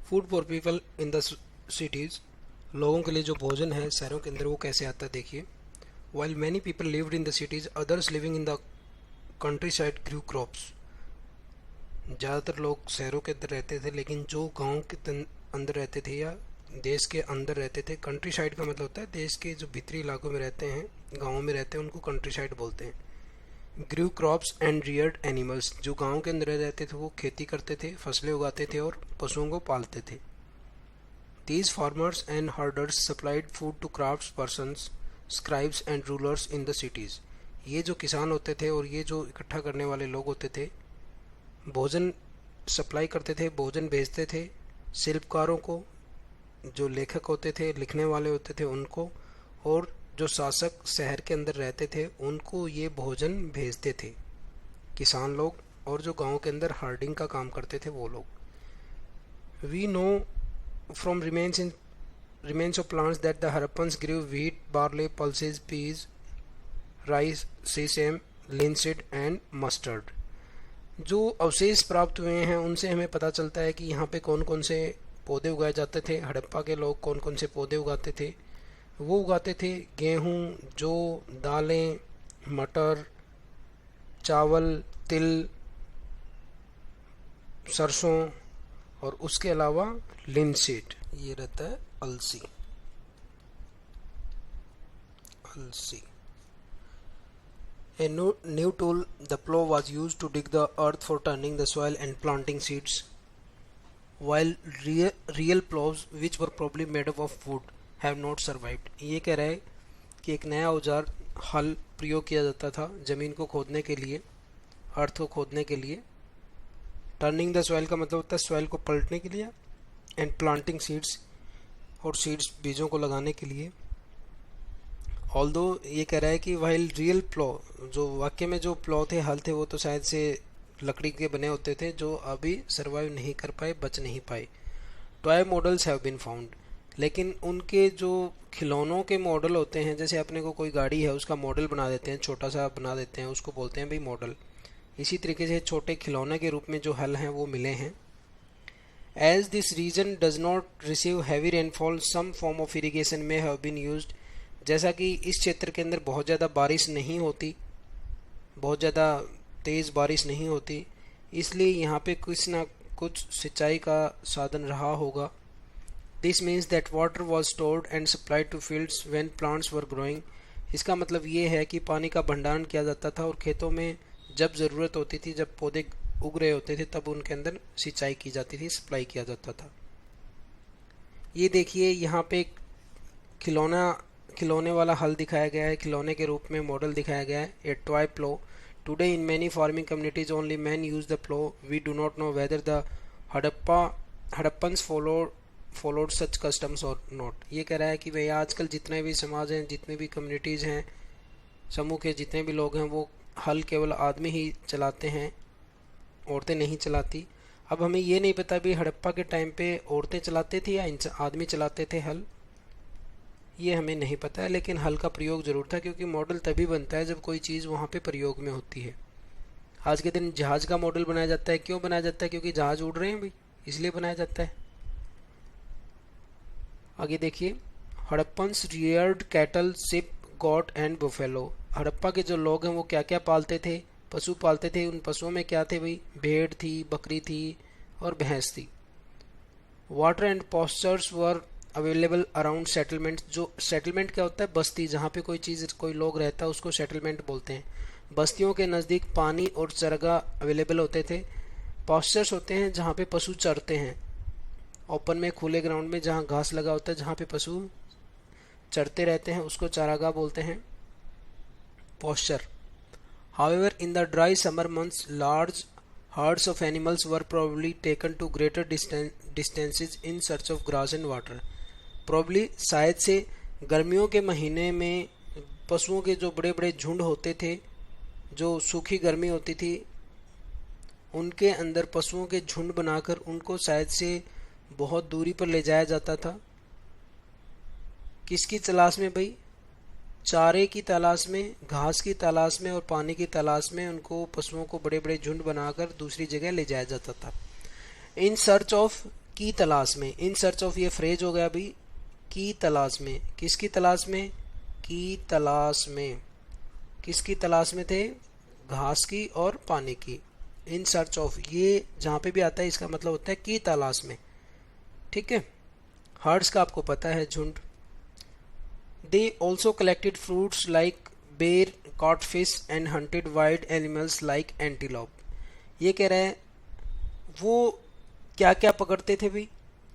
Food for people in the cities, लोगों के लिए जो भोजन है शहरों के अंदर वो कैसे आता है देखिए। While many people lived in the cities, others living in the countryside grew crops. ज़्यादातर लोग शहरों के अंदर रहते थे, लेकिन जो गाँव के अंदर रहते थे या देश के अंदर रहते थे, कंट्री साइड का मतलब होता है देश के जो भीतरी इलाकों में रहते हैं, गाँवों में रहते हैं, उनको कंट्री साइड बोलते हैं। ग्रू क्रॉप्स एंड रियर्ड एनिमल्स, जो गांव के अंदर रहते थे वो खेती करते थे, फसलें उगाते थे और पशुओं को पालते थे। These farmers and herders supplied food to crafts persons, scribes and rulers in the cities. ये जो किसान होते थे और ये जो इकट्ठा करने वाले लोग होते थे, भोजन सप्लाई करते थे, भोजन भेजते थे शिल्पकारों को, जो लेखक होते थे, लिखने वाले होते थे उनको, और जो शासक शहर के अंदर रहते थे उनको ये भोजन भेजते थे, किसान लोग और जो गांव के अंदर हार्डिंग का काम करते थे वो लोग। We know from remains of plants that the Harappans grew wheat, barley, pulses, peas, rice, sesame, linseed and mustard. जो अवशेष प्राप्त हुए हैं उनसे हमें पता चलता है कि यहाँ पे कौन कौन से पौधे उगाए जाते थे। हड़प्पा के लोग कौन कौन से पौधे उगाते थे? वो उगाते थे गेहूँ, जौ, दालें, मटर, चावल, तिल, सरसों, और उसके अलावा लिनसीड, ये रहता है अलसी। A new tool, the plow, was used to dig the earth for turning the soil and planting seeds, while real plows, which were probably made up of wood, have not survived. ये कह रहा है कि एक नया औजार हल प्रयोग किया जाता था ज़मीन को खोदने के लिए, अर्थ को खोदने के लिए। टर्निंग द सॉइल का मतलब होता है सॉइल को पलटने के लिए, एंड प्लांटिंग सीड्स, और सीड्स बीजों को लगाने के लिए। ऑल्दो ये कह रहा है कि वाइल रियल प्लो, जो वाक्य में जो प्लो थे, हल थे, वो तो शायद से लकड़ी के बने होते थे जो अभी सर्वाइव नहीं कर पाए, बच नहीं पाए। Toy models have been found, लेकिन उनके जो खिलौनों के मॉडल होते हैं, जैसे अपने को कोई गाड़ी है उसका मॉडल बना देते हैं, छोटा सा बना देते हैं, उसको बोलते हैं भाई मॉडल। इसी तरीके से छोटे खिलौने के रूप में जो हल हैं वो मिले हैं। As this region does not receive heavy rainfall, some form of irrigation may have been used. जैसा कि इस क्षेत्र के अंदर बहुत ज़्यादा बारिश नहीं होती, बहुत ज़्यादा तेज़ बारिश नहीं होती, इसलिए यहाँ पे कुछ ना कुछ सिंचाई का साधन रहा होगा। This means that water was stored and supplied to fields when plants were growing. इसका मतलब ये है कि पानी का भंडारण किया जाता था और खेतों में जब ज़रूरत होती थी, जब पौधे उग रहे होते थे, तब उनके अंदर सिंचाई की जाती थी, सप्लाई किया जाता था। ये देखिए यहाँ पे खिलौने वाला हल दिखाया गया है, खिलौने के रूप में मॉडल दिखाया गया है, a toy plough. Today in many farming communities only men use the plough, we do not know whether the Harappans followed such customs और नॉट। ये कह रहा है कि भैया आजकल जितने भी समाज हैं, जितने भी कम्युनिटीज़ हैं, समूह के जितने भी लोग हैं, वो हल केवल आदमी ही चलाते हैं, औरतें नहीं चलाती। अब हमें ये नहीं पता भी हड़प्पा के टाइम पे औरतें चलाते थे या आदमी चलाते थे हल, ये हमें नहीं पता है, लेकिन हल का प्रयोग ज़रूर था, क्योंकि मॉडल तभी बनता है जब कोई चीज़ वहाँ पे प्रयोग में होती है। आज के दिन जहाज़ का मॉडल बनाया जाता है, क्यों बनाया जाता है? क्योंकि जहाज़ उड़ रहे हैं भाई, इसलिए बनाया जाता है। आगे देखिए, Harappans Rudyard cattle, ship, got and buffalo. Harappa के जो लोग हैं वो क्या क्या पालते थे? पशु पालते थे। उन पशुओं में क्या थे भाई? भेड़ थी, बकरी थी और भैंस थी। Water and postures were available around settlement. जो सेटलमेंट क्या होता है? बस्ती, जहाँ पे कोई चीज़, कोई लोग रहता है उसको सेटलमेंट बोलते हैं। बस्तियों के नज़दीक पानी और चरगा अवेलेबल होते थे। पॉस्चर्स होते हैं जहाँ पे पशु चरते हैं, ओपन में, खुले ग्राउंड में जहाँ घास लगा होता है, जहाँ पे पशु चरते रहते हैं, उसको चारागाह बोलते हैं, pasture. However in the dry summer months large herds of animals were probably taken to greater distances in search of grass and water. Probably शायद से गर्मियों के महीने में पशुओं के जो बड़े बड़े झुंड होते थे, जो सूखी गर्मी होती थी, उनके अंदर पशुओं के झुंड बनाकर उनको शायद से बहुत दूरी पर ले जाया जाता था। किसकी तलाश में भाई? चारे की तलाश में, घास की तलाश में और पानी की तलाश में उनको, पशुओं को बड़े बड़े झुंड बनाकर दूसरी जगह ले जाया जाता था। इन सर्च ऑफ की तलाश में, इन सर्च ऑफ ये फ्रेज हो गया अभी, की तलाश में, किसकी तलाश में, की तलाश में, किसकी तलाश में थे, घास की और पानी की। इन सर्च ऑफ ये जहाँ पे भी आता है इसका मतलब होता है की तलाश में, ठीक है। हर्ड्स का आपको पता है, झुंड। They also collected fruits like बेर, caught fish and hunted wild animals like antelope। ये कह रहा है वो क्या क्या पकड़ते थे भाई,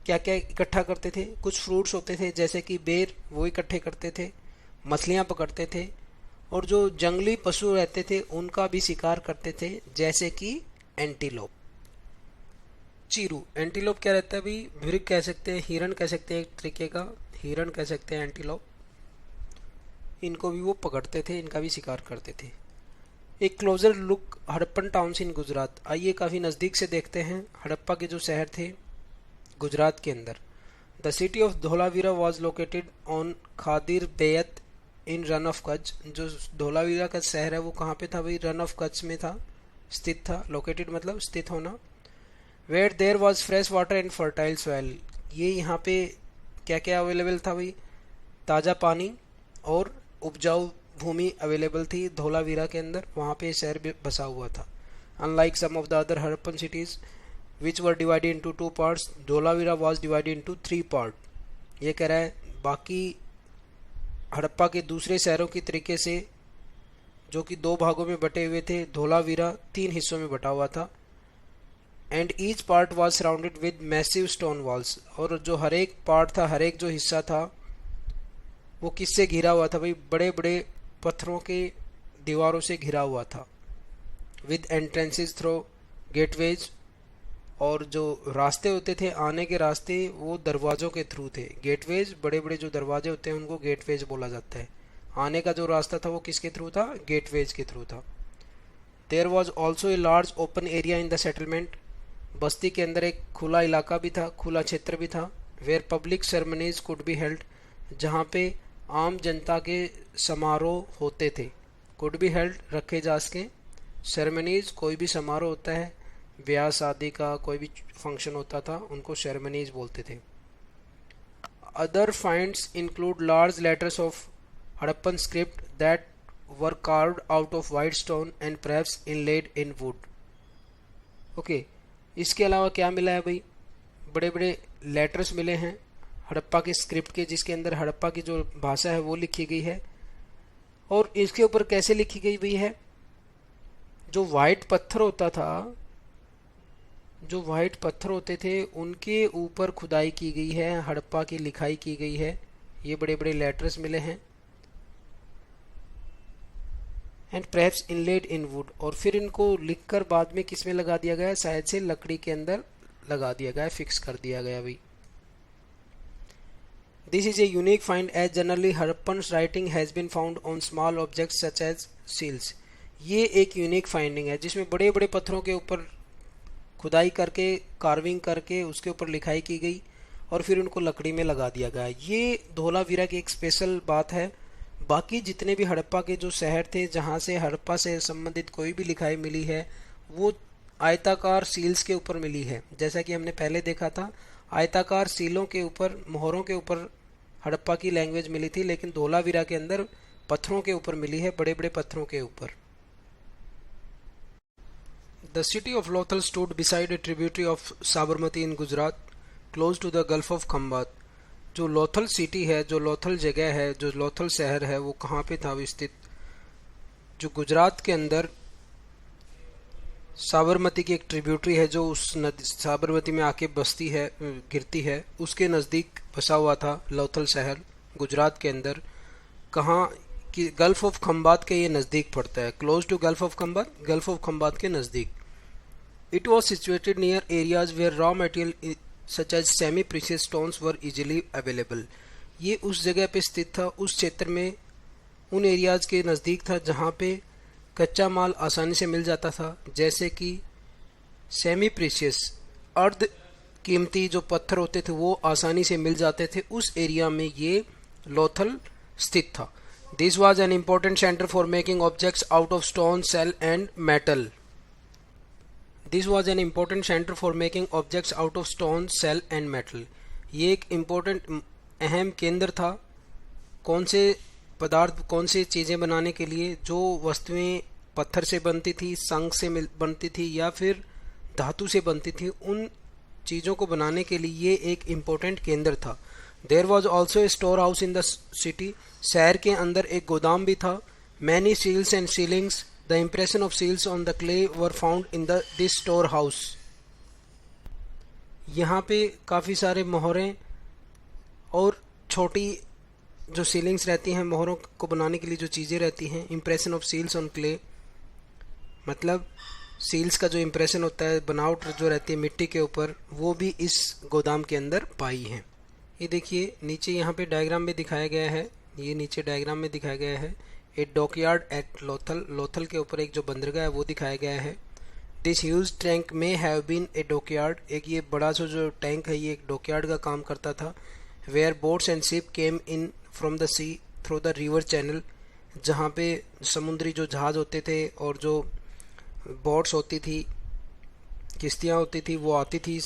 क्या क्या इकट्ठा करते थे। कुछ फ्रूट्स होते थे जैसे कि बेर, वो इकट्ठे करते थे, मछलियाँ पकड़ते थे, और जो जंगली पशु रहते थे उनका भी शिकार करते थे जैसे कि एंटीलोप। चीरू, एंटीलोप क्या रहता है भाई, भिरक कह सकते हैं, हिरण कह सकते हैं, एक तरीके का हिरण कह सकते हैं एंटीलोप। इनको भी वो पकड़ते थे, इनका भी शिकार करते थे। एक closure look Harappan towns in Gujarat, आइए काफ़ी नज़दीक से देखते हैं हड़प्पा के जो शहर थे गुजरात के अंदर। The city of Dholavira was located on Khadir Beyt in Rann of Kutch. जो धोलावीरा का शहर है वो कहाँ पे था भाई, रन ऑफ कच्छ में था, स्थित था। लोकेटेड मतलब स्थित होना। Where there was fresh water and fertile soil, ये यहाँ पे क्या क्या अवेलेबल था भाई, ताज़ा पानी और उपजाऊ भूमि अवेलेबल थी धोलावीरा के अंदर, वहाँ पे शहर भी बसा हुआ था। Unlike some of the other Harappan cities which were divided into 2 parts, Dholavira was divided into 3 part. ये कह रहा है बाकी हड़प्पा के दूसरे शहरों की तरीके से जो कि 2 भागों में बटे हुए थे, धोलावीरा 3 हिस्सों में बटा हुआ था। And each part was surrounded with massive stone walls, और जो हर एक पार्ट था, हर एक जो हिस्सा था वो किससे घिरा हुआ था भाई, बड़े बड़े पत्थरों के दीवारों से घिरा हुआ था। विद एंट्रेंसेस थ्रो गेटवेज, और जो रास्ते होते थे आने के रास्ते वो दरवाज़ों के थ्रू थे। गेटवेज, बड़े बड़े जो दरवाजे होते हैं उनको गेटवेज बोला जाता है। आने का जो रास्ता था वो किसके थ्रू था, गेटवेज के थ्रू था। There was also a large open area in the settlement, बस्ती के अंदर एक खुला इलाका भी था, खुला क्षेत्र भी था। Where public ceremonies could be held, जहाँ पे आम जनता के समारोह होते थे। कुड बी हेल्ड रखे जा सके, सेरेमनीज कोई भी समारोह होता है, ब्याह शादी का कोई भी फंक्शन होता था उनको सेरेमनीज बोलते थे। Other finds include large letters of Harappan script that were carved out of white stone and perhaps inlaid in would. Okay, इसके अलावा क्या मिला है भाई, बड़े बड़े लेटर्स मिले हैं हड़प्पा के स्क्रिप्ट के, जिसके अंदर हड़प्पा की जो भाषा है वो लिखी गई है। और इसके ऊपर कैसे लिखी गई हुई है, जो वाइट पत्थर होता था, जो वाइट पत्थर होते थे उनके ऊपर खुदाई की गई है, हड़प्पा की लिखाई की गई है। ये बड़े बड़े लेटर्स मिले हैं। And perhaps inlaid in would, और फिर इनको लिखकर बाद में किस में लगा दिया गया, शायद से लकड़ी के अंदर लगा दिया गया, फिक्स कर दिया गया भाई। This is a unique find as generally Harappan's writing has been found on small objects such as seals। ये एक यूनिक फाइंडिंग है जिसमें बड़े बड़े पत्थरों के ऊपर खुदाई करके, कार्विंग करके उसके ऊपर लिखाई की गई और फिर उनको लकड़ी में लगा दिया गया। ये धोलावीरा की एक स्पेशल बात है। बाकी जितने भी हड़प्पा के जो शहर थे जहाँ से हड़प्पा से संबंधित कोई भी लिखाई मिली है वो आयताकार सील्स के ऊपर मिली है। जैसा कि हमने पहले देखा था, आयताकार सीलों के ऊपर, मोहरों के ऊपर हड़प्पा की लैंग्वेज मिली थी, लेकिन धोलावीरा के अंदर पत्थरों के ऊपर मिली है, बड़े बड़े पत्थरों के ऊपर। The city of Lothal stood beside a tributary of Sabarmati in Gujarat close to the gulf of Khambat. जो लोथल सिटी है, जो लोथल जगह है, जो लोथल शहर है, वो कहाँ पे था स्थित, जो गुजरात के अंदर साबरमती की एक ट्रिब्यूटरी है जो उस नदी साबरमती में आके बसती है, गिरती है, उसके नज़दीक बसा हुआ था लोथल शहर गुजरात के अंदर। कहाँ कि गल्फ ऑफ खंबात के ये नज़दीक पड़ता है, close to gulf of Khambat, gulf of Khambat के नज़दीक। It was situated near areas where raw material such as semi precious stones were easily available. ये उस जगह पे स्थित था, उस क्षेत्र में, उन एरियाज के नज़दीक था जहाँ पे कच्चा माल आसानी से मिल जाता था, जैसे कि सेमी प्रीशियस, अर्ध कीमती जो पत्थर होते थे वो आसानी से मिल जाते थे। उस एरिया में ये लोथल स्थित था। This was an important centre for making objects out of stone, shell and metal. This was an important centre for making objects out of stone, shell and metal. ये एक इम्पोर्टेंट अहम केंद्र था कौन से पदार्थ, कौन से चीज़ें बनाने के लिए, जो वस्तुएं पत्थर से बनती थी, संग से बनती थी या फिर धातु से बनती थी, उन चीज़ों को बनाने के लिए ये एक इम्पोर्टेंट केंद्र था। There was also a store house in the city. शहर के अंदर एक गोदाम भी था। Many seals and sealings, the impression of seals on the clay were found in this store house. यहाँ पे काफ़ी सारे मोहरें और छोटी जो सीलिंग्स रहती हैं, मोहरों को बनाने के लिए जो चीज़ें रहती हैं, impression of seals on clay, मतलब सील्स का जो इम्प्रेशन होता है, बनावट जो रहती है मिट्टी के ऊपर, वो भी इस गोदाम के अंदर पाई है। ये देखिए नीचे यहाँ पे डायग्राम में दिखाया गया है, ये नीचे डायग्राम में दिखाया गया है ए डॉकयार्ड एट लोथल। लोथल के ऊपर एक जो बंदरगाह है वो दिखाया गया है। दिस ह्यूज टैंक में हैव बीन ए डॉकयार्ड। एक ये बड़ा सा जो टैंक है ये एक डॉकयार्ड का काम करता था। Where boats and ship came in from the sea through the river channel, जहाँ पे समुद्री जो जहाज होते थे और जो बोट्स होती थी, किश्तियाँ होती थी, वो आती थी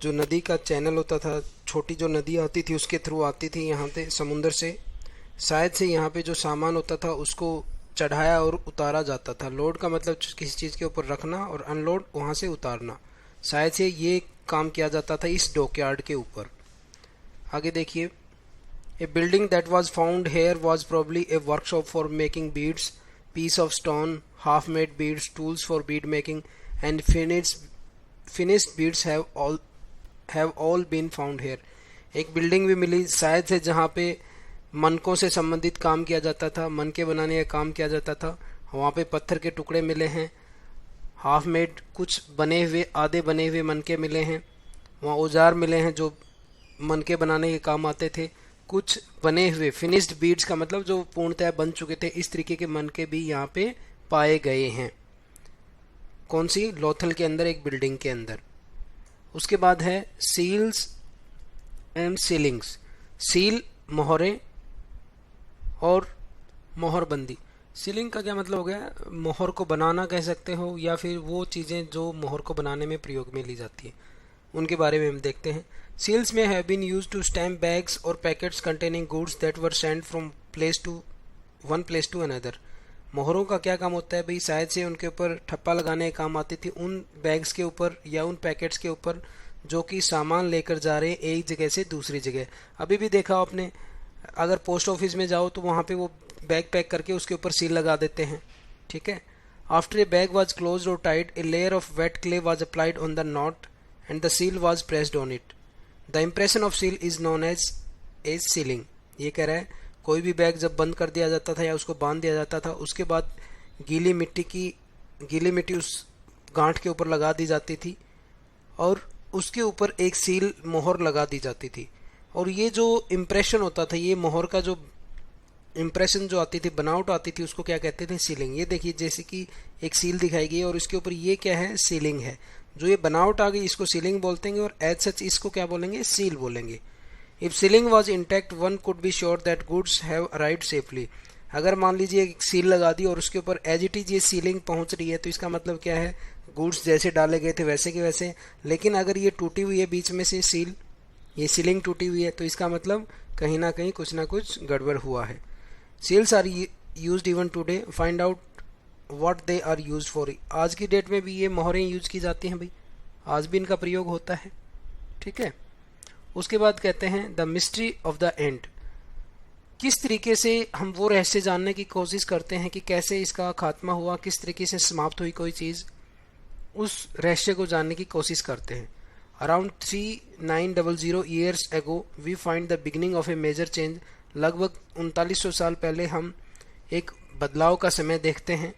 जो नदी का चैनल होता था, छोटी जो नदी आती थी उसके थ्रू आती थी यहाँ पे समुंदर से। शायद से यहाँ पे जो सामान होता था उसको चढ़ाया और उतारा जाता था। लोड का मतलब किसी चीज़ के ऊपर रखना और अनलोड वहाँ से उतारना। शायद से ये काम किया जाता था इस डॉकयार्ड के ऊपर। आगे देखिए, a building that was found here was probably a workshop for making beads, piece of stone, half made beads, tools for bead making and finished beads have all been found here। एक building भी मिली शायद से जहाँ पे मनकों से संबंधित काम किया जाता था, मनके बनाने का काम किया जाता था। वहाँ पे पत्थर के टुकड़े मिले हैं, हाफ मेड कुछ बने हुए, आधे बने हुए मनके मिले हैं। वहाँ औजार मिले हैं जो मनके बनाने के काम आते थे। कुछ बने हुए फिनिश्ड बीड्स का मतलब जो पूर्णतः बन चुके थे, इस तरीके के मनके भी यहाँ पे पाए गए हैं। कौन सी? लोथल के अंदर, एक बिल्डिंग के अंदर। उसके बाद है सील्स एंड सीलिंग्स। सील मोहरें और मोहरबंदी। सीलिंग का क्या मतलब हो गया? मोहर को बनाना कह सकते हो, या फिर वो चीज़ें जो मोहर को बनाने में प्रयोग में ली जाती है, उनके बारे में हम देखते हैं। Seals may have been used to stamp bags और packets containing goods that were sent from one place to another. मोहरों का क्या काम होता है भाई? शायद से उनके ऊपर ठप्पा लगाने का काम आती थी, उन बैग्स के ऊपर या उन पैकेट्स के ऊपर जो कि सामान लेकर जा रहे हैं एक जगह से दूसरी जगह। अभी भी देखा आपने, अगर पोस्ट ऑफिस में जाओ तो वहाँ पे वो बैग पैक करके उसके ऊपर सील लगा देते हैं, ठीक है। After a bag was close और tied, a layer of wet clay was applied on the knot and the seal was pressed on it. The impression of seal is known as sealing. ये कह रहा है कोई भी bag जब बंद कर दिया जाता था या उसको बांध दिया जाता था, उसके बाद गीली मिट्टी उस गांठ के ऊपर लगा दी जाती थी और उसके ऊपर एक सील मोहर लगा दी जाती थी। और ये जो इम्प्रेशन होता था, ये मोहर का जो इम्प्रेशन जो आती थी, बनावट आती थी, उसको क्या कहते थे? सीलिंग। ये देखिए जैसे कि एक सील दिखाई गई और इसके ऊपर ये क्या है? सीलिंग है। जो ये बनावट आ गई इसको सीलिंग बोलते हैं और एज सच इसको क्या बोलेंगे? सील बोलेंगे। If ceiling was intact one could be sure that goods have arrived safely. अगर मान लीजिए एक सील लगा दी और उसके ऊपर एज इट इज ये सीलिंग पहुंच रही है, तो इसका मतलब क्या है? गुड्स जैसे डाले गए थे वैसे के वैसे। लेकिन अगर ये टूटी हुई है बीच में से सील, ये सीलिंग टूटी हुई है, तो इसका मतलब कहीं ना कहीं कुछ ना कुछ गड़बड़ हुआ है। Seals are used even today, find out what they are used for. आज की डेट में भी ये मोहरें यूज की जाती हैं भाई, आज भी इनका प्रयोग होता है, ठीक है। उसके बाद कहते हैं the mystery of the end. किस तरीके से हम वो रहस्य जानने की कोशिश करते हैं कि कैसे इसका खात्मा हुआ, किस तरीके से समाप्त हुई कोई चीज़, उस रहस्य को जानने की कोशिश करते हैं। Around 3900 years ago we find the beginning of a major change. लगभग 3900 साल पहले हम एक बदलाव का समय देखते हैं।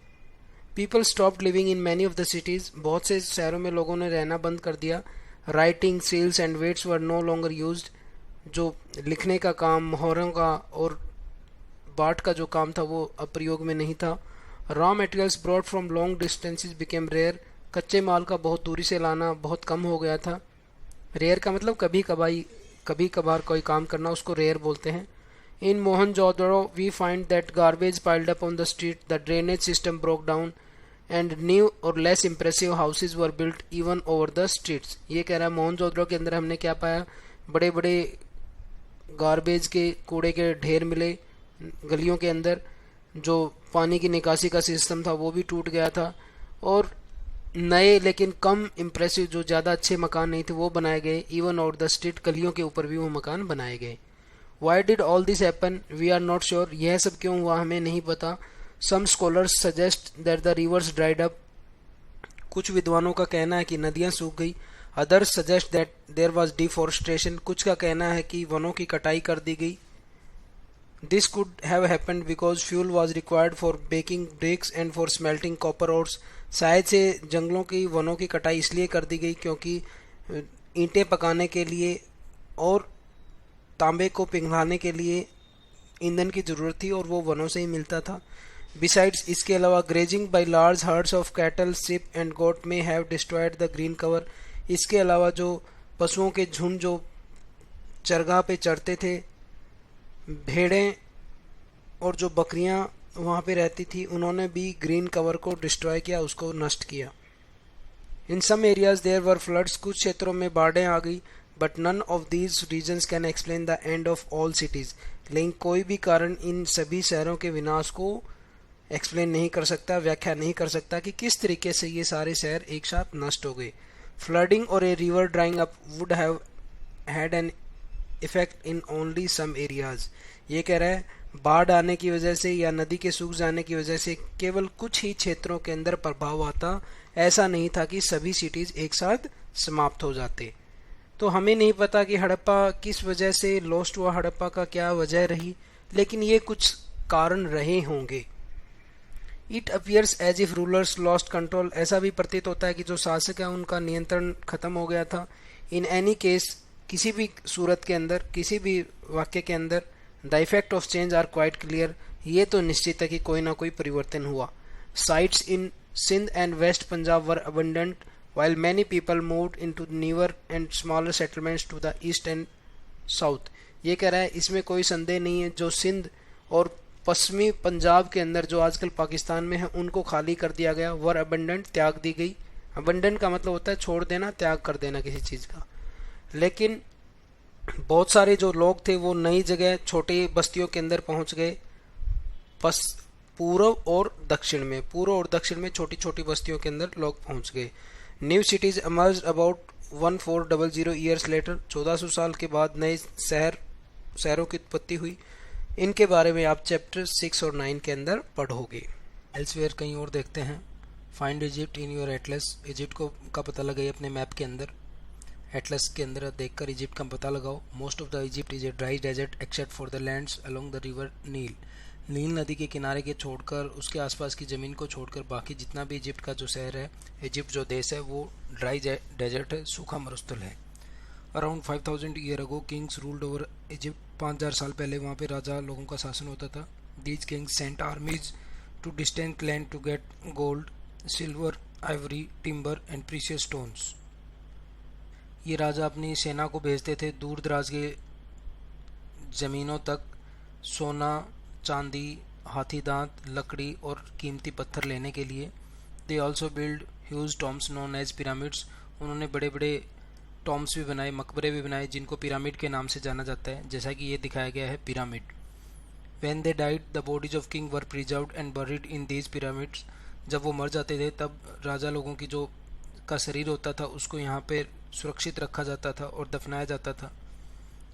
People stopped living in many of the cities. बहुत से शहरों में लोगों ने रहना बंद कर दिया। Writing, seals and weights were no longer used. जो लिखने का काम, मोहरों का और बाट का जो काम था वो अब प्रयोग में नहीं था। Raw materials brought from long distances became rare. कच्चे माल का बहुत दूरी से लाना बहुत कम हो गया था। रेयर का मतलब कभी कभार कोई काम करना, उसको रेयर बोलते हैं। In Mohenjodaro we find that garbage piled up on the street, the drainage system broke down and new और less impressive houses were built even over the streets. ये कह रहा है मोहनजोदड़ो के अंदर हमने क्या पाया, बड़े बड़े गार्बेज के कूड़े के ढेर मिले गलियों के अंदर, जो पानी की निकासी का सिस्टम था वो भी टूट गया था, और नए लेकिन कम इम्प्रेसिव जो ज़्यादा अच्छे मकान नहीं थे वो बनाए गए, इवन और द स्ट्रीट गलियों के ऊपर भी वो मकान बनाए गए। Why did all this happen we are not sure, यह सब क्यों हुआ हमें नहीं पता। Some scholars suggest that the rivers dried up, कुछ विद्वानों का कहना है कि नदियां सूख गई। Others suggest that there was deforestation, कुछ का कहना है कि वनों की कटाई कर दी गई। This could have happened because fuel was required for baking bricks and for smelting copper ores, शायद से जंगलों की वनों की कटाई इसलिए कर दी गई क्योंकि ईंटें पकाने के लिए और तांबे को पिघलाने के लिए ईंधन की जरूरत थी और वो वनों से ही मिलता था। बिसाइड्स, इसके अलावा grazing by large herds of cattle sheep and goat may have destroyed the green cover, इसके अलावा जो पशुओं के झुंड जो चरगाह पे चढ़ते थे, भेड़ें और जो बकरियां वहां पे रहती थी, उन्होंने भी ग्रीन कवर को डिस्ट्रॉय किया, उसको नष्ट किया। In some areas there were floods, कुछ क्षेत्रों में बाढ़ें आ गई। But none of these reasons can explain the end of all cities, लेकिन कोई भी कारण इन सभी शहरों के विनाश को एक्सप्लेन नहीं कर सकता, व्याख्या नहीं कर सकता कि किस तरीके से ये सारे शहर एक साथ नष्ट हो गए। फ्लडिंग और a river drying up would have had an effect in only some areas, ये कह रहा है बाढ़ आने की वजह से या नदी के सूख जाने की वजह से केवल कुछ ही क्षेत्रों के अंदर प्रभाव आता, ऐसा नहीं था कि सभी सिटीज एक साथ समाप्त हो जाते। तो हमें नहीं पता कि हड़प्पा किस वजह से लॉस्ट हुआ, हड़प्पा का क्या वजह रही, लेकिन ये कुछ कारण रहे होंगे। It appears as if rulers lost control, ऐसा भी प्रतीत होता है कि जो शासक है उनका नियंत्रण खत्म हो गया था। इन एनी केस, किसी भी सूरत के अंदर, किसी भी वाक्य के अंदर, the effect of change are quite clear, ये तो निश्चित है कि कोई ना कोई परिवर्तन हुआ। Sites in Sindh and west Punjab were abundant while many people moved into newer and smaller settlements to the east and south, ये कह रहा है इसमें कोई संदेह नहीं है, जो सिंध और पश्चिमी पंजाब के अंदर जो आजकल पाकिस्तान में है उनको खाली कर दिया गया। वर अबंडेंट, त्याग दी गई। अबंडेंट का मतलब होता है छोड़ देना, त्याग कर देना किसी चीज का। लेकिन बहुत सारे जो लोग थे वो नई जगह छोटी बस्तियों के अंदर पहुंच गए, पूर्व और दक्षिण में, पूर्व और दक्षिण में छोटी छोटी बस्तियों के अंदर लोग पहुंच गए। New cities emerged about 1400 years later, 1400 साल के बाद नए शहरों की उत्पत्ति हुई। इनके बारे में आप चैप्टर 6 और 9 के अंदर पढ़ोगे। एल्सवेयर कहीं और देखते हैं। Find Egypt in your Atlas, Egypt का पता लगाइए अपने मैप के अंदर, एटलस के अंदर देखकर इजिप्ट का पता लगाओ। Most of the Egypt is a dry desert except for the lands along the river Nile, Nile नदी के किनारे के छोड़कर, उसके आसपास की ज़मीन को छोड़कर बाकी जितना भी इजिप्ट का जो शहर है, इजिप्ट जो देश है वो ड्राई डेजर्ट है, सूखा मरुस्थल है। Around 5000 year ago Kings ruled over Egypt, 5000 साल पहले वहाँ पे राजा लोगों का शासन होता था। These kings sent armies to distant land to get gold, silver, ivory, timber and precious stones. ये राजा अपनी सेना को भेजते थे दूर दराज के ज़मीनों तक सोना, चांदी, हाथी दांत, लकड़ी और कीमती पत्थर लेने के लिए। They also build huge tombs known as pyramids, उन्होंने बड़े बड़े टॉम्स भी बनाए, मकबरे भी बनाए, जिनको पिरामिड के नाम से जाना जाता है, जैसा कि ये दिखाया गया है pyramid. When they died the bodies of king were preserved and buried in these pyramids, जब वो मर जाते थे तब राजा लोगों की जो का शरीर होता था उसको यहाँ पे सुरक्षित रखा जाता था और दफनाया जाता था।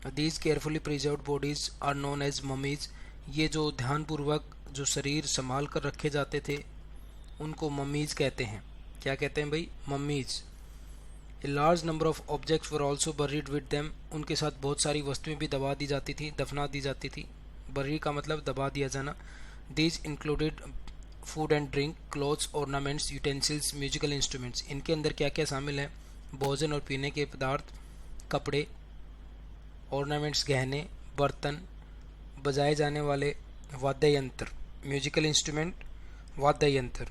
These carefully preserved bodies are known as mummies, ये जो ध्यानपूर्वक जो शरीर संभाल कर रखे जाते थे उनको मम्मीज कहते हैं। क्या कहते हैं भाई? Mummies. A large number of objects were also buried with them, उनके साथ बहुत सारी वस्तुएं भी दबा दी जाती थी, दफना दी जाती थी। बरी का मतलब दबा दिया जाना। These included food and drink, clothes, ornaments, utensils, musical instruments. इनके अंदर क्या क्या शामिल है? भोजन और पीने के पदार्थ, कपड़े, ऑर्नामेंट्स, गहने, बर्तन, बजाए जाने वाले वाद्य यंत्र, म्यूजिकल इंस्ट्रूमेंट, वाद्य यंत्र,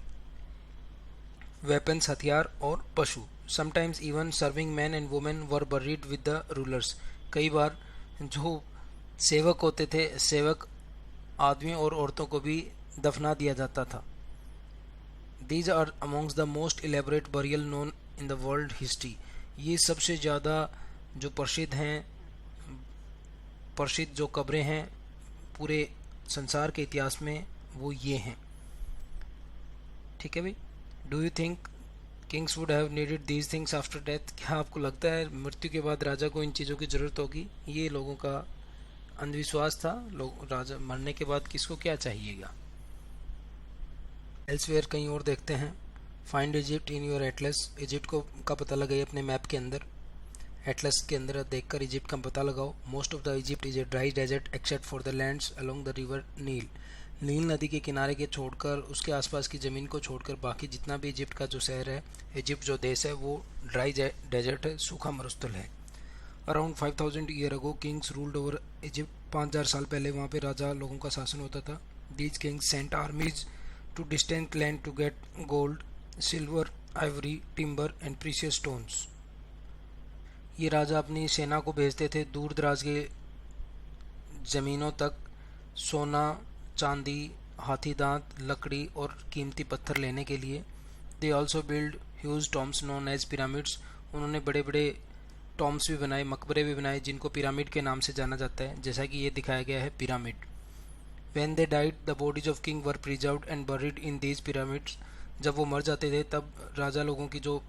वेपन्स, हथियार और पशु। Sometimes even serving man and women were buried with the rulers, कई बार जो सेवक होते थे, सेवक आदमियों और औरतों को भी दफना दिया जाता था। These are amongst the most elaborate burial known in the world history. ये सबसे ज़्यादा जो प्रसिद्ध जो कब्रें हैं पूरे संसार के इतिहास में वो ये हैं। ठीक है भाई। Do you think Kings would have needed these things after death? क्या आपको लगता है मृत्यु के बाद राजा को इन चीज़ों की ज़रूरत होगी? ये लोगों का अंधविश्वास था। लोग राजा मरने के बाद किसको क्या चाहिएगा। एल्सवेयर कहीं और देखते हैं। Find Egypt in your Atlas. Egypt को का पता लगाइए अपने मैप के अंदर, एटलस के अंदर देखकर इजिप्ट का पता लगाओ। Most of the Egypt is a dry desert except for the lands along the river Nile. Nile नदी के किनारे के छोड़कर, उसके आसपास की ज़मीन को छोड़कर बाकी जितना भी इजिप्ट का जो शहर है, इजिप्ट जो देश है, वो ड्राई डेजर्ट है, सूखा मरुस्थल है। Around 5000 year ago Kings ruled over Egypt. 5000 साल पहले वहाँ पे राजा लोगों का शासन होता था। These kings sent armies to distant land to get gold, silver, ivory, timber and precious stones. ये राजा अपनी सेना को भेजते थे दूर दराज के ज़मीनों तक सोना, चांदी, हाथी दांत, लकड़ी और कीमती पत्थर लेने के लिए। They also build huge tombs known as pyramids. उन्होंने बड़े बड़े टॉम्स भी बनाए, मकबरे भी बनाए, जिनको पिरामिड के नाम से जाना जाता है, जैसा कि ये दिखाया गया है pyramid. When they died, the bodies of king were preserved and buried in these pyramids. जब वो मर जाते थे तब राजा लोगों की जो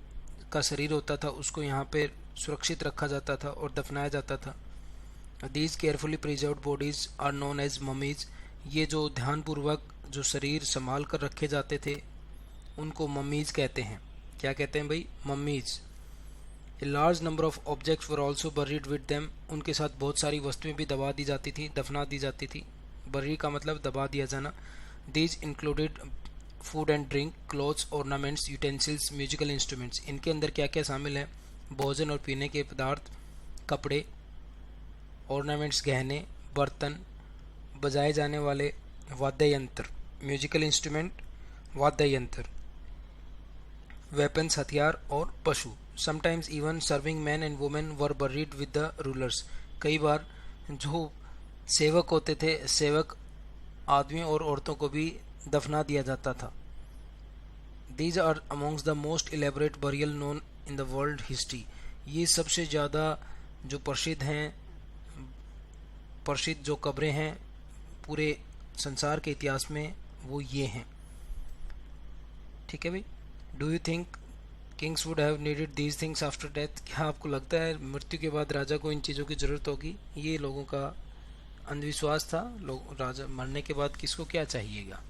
का शरीर होता था उसको यहाँ पे सुरक्षित रखा जाता था और दफनाया जाता था। These carefully preserved bodies are known as mummies. ये जो ध्यानपूर्वक जो शरीर संभाल कर रखे जाते थे उनको मम्मीज कहते हैं। क्या कहते हैं भाई? Mummies. A large number of objects were also buried with them. उनके साथ बहुत सारी वस्तुएं भी दबा दी जाती थी, दफना दी जाती थी। बरी का मतलब दबा दिया जाना। These included food and drink, clothes, ornaments, utensils, musical instruments. इनके अंदर क्या क्या शामिल है? भोजन और पीने के पदार्थ, कपड़े, ऑर्नामेंट्स, गहने, बर्तन, बजाए जाने वाले वाद्य यंत्र, म्यूजिकल इंस्ट्रूमेंट, वाद्य यंत्र, वेपन्स, हथियार और पशु। Sometimes even serving man and women were buried with the rulers. कई बार जो सेवक होते थे, सेवक आदमियों और औरतों को भी दफना दिया जाता था। These are amongst the most elaborate burial known in the world history. ये सबसे ज़्यादा जो प्रसिद्ध जो कब्रें हैं पूरे संसार के इतिहास में वो ये हैं। ठीक है भाई। Do you think Kings would have needed these things after death? क्या आपको लगता है मृत्यु के बाद राजा को इन चीज़ों की ज़रूरत होगी? ये लोगों का अंधविश्वास था। लोग राजा मरने के बाद किसको क्या चाहिएगा।